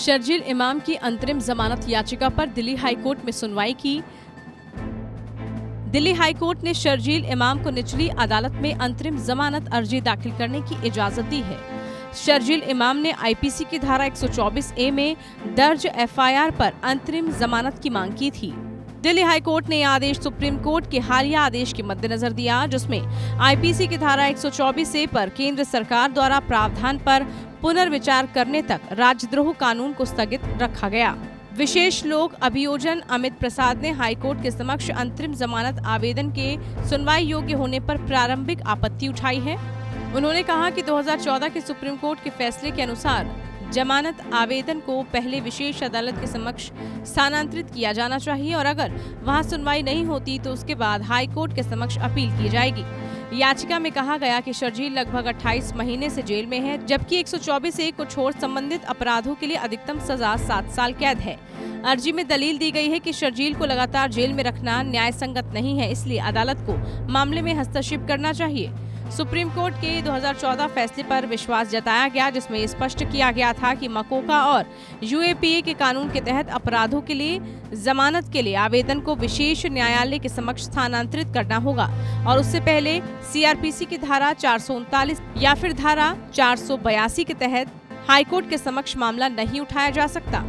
शर्जील इमाम की अंतरिम जमानत याचिका पर दिल्ली हाईकोर्ट में सुनवाई की। दिल्ली हाईकोर्ट ने शर्जील इमाम को निचली अदालत में अंतरिम जमानत अर्जी दाखिल करने की इजाजत दी है। शर्जील इमाम ने आईपीसी की धारा 124A में दर्ज एफआईआर पर अंतरिम जमानत की मांग की थी। दिल्ली हाईकोर्ट ने यह आदेश सुप्रीम कोर्ट के हालिया आदेश के मद्देनजर दिया, जिसमें आईपीसी की धारा 124A पर केंद्र सरकार द्वारा प्रावधान पर पुनर्विचार करने तक राजद्रोह कानून को स्थगित रखा गया। विशेष लोक अभियोजन अमित प्रसाद ने हाईकोर्ट के समक्ष अंतरिम जमानत आवेदन के सुनवाई योग्य होने पर प्रारंभिक आपत्ति उठाई है। उन्होंने कहा कि 2014 के सुप्रीम कोर्ट के फैसले के अनुसार जमानत आवेदन को पहले विशेष अदालत के समक्ष स्थानांतरित किया जाना चाहिए और अगर वहां सुनवाई नहीं होती तो उसके बाद हाई कोर्ट के समक्ष अपील की जाएगी। याचिका में कहा गया कि शर्जील लगभग 28 महीने से जेल में है, जबकि 124A को छोड़ संबंधित अपराधों के लिए अधिकतम सजा 7 साल कैद है। अर्जी में दलील दी गई है कि शर्जील को लगातार जेल में रखना न्याय संगत नहीं है, इसलिए अदालत को मामले में हस्तक्षेप करना चाहिए। सुप्रीम कोर्ट के 2014 फैसले पर विश्वास जताया गया, जिसमें स्पष्ट किया गया था कि मकोका और यूएपीए के कानून के तहत अपराधों के लिए जमानत के लिए आवेदन को विशेष न्यायालय के समक्ष स्थानांतरित करना होगा और उससे पहले सीआरपीसी की धारा 439 या फिर धारा 482 के तहत हाईकोर्ट के समक्ष मामला नहीं उठाया जा सकता।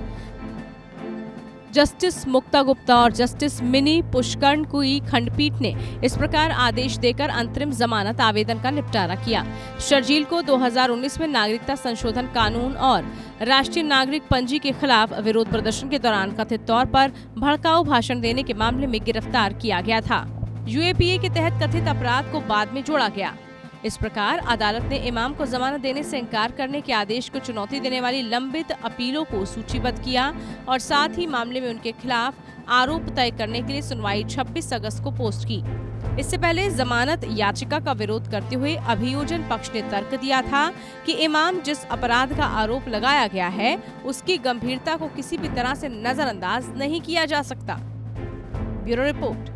जस्टिस मुक्ता गुप्ता और जस्टिस मिनी पुष्करण की खंडपीठ ने इस प्रकार आदेश देकर अंतरिम जमानत आवेदन का निपटारा किया। शर्जील को 2019 में नागरिकता संशोधन कानून और राष्ट्रीय नागरिक पंजी के खिलाफ विरोध प्रदर्शन के दौरान कथित तौर पर भड़काऊ भाषण देने के मामले में गिरफ्तार किया गया था। यूएपीए के तहत कथित अपराध को बाद में जोड़ा गया। इस प्रकार अदालत ने इमाम को जमानत देने से इनकार करने के आदेश को चुनौती देने वाली लंबित अपीलों को सूचीबद्ध किया और साथ ही मामले में उनके खिलाफ आरोप तय करने के लिए सुनवाई 26 अगस्त को पोस्ट की। इससे पहले जमानत याचिका का विरोध करते हुए अभियोजन पक्ष ने तर्क दिया था कि इमाम जिस अपराध का आरोप लगाया गया है उसकी गंभीरता को किसी भी तरह से नजरअंदाज नहीं किया जा सकता। Bureau report.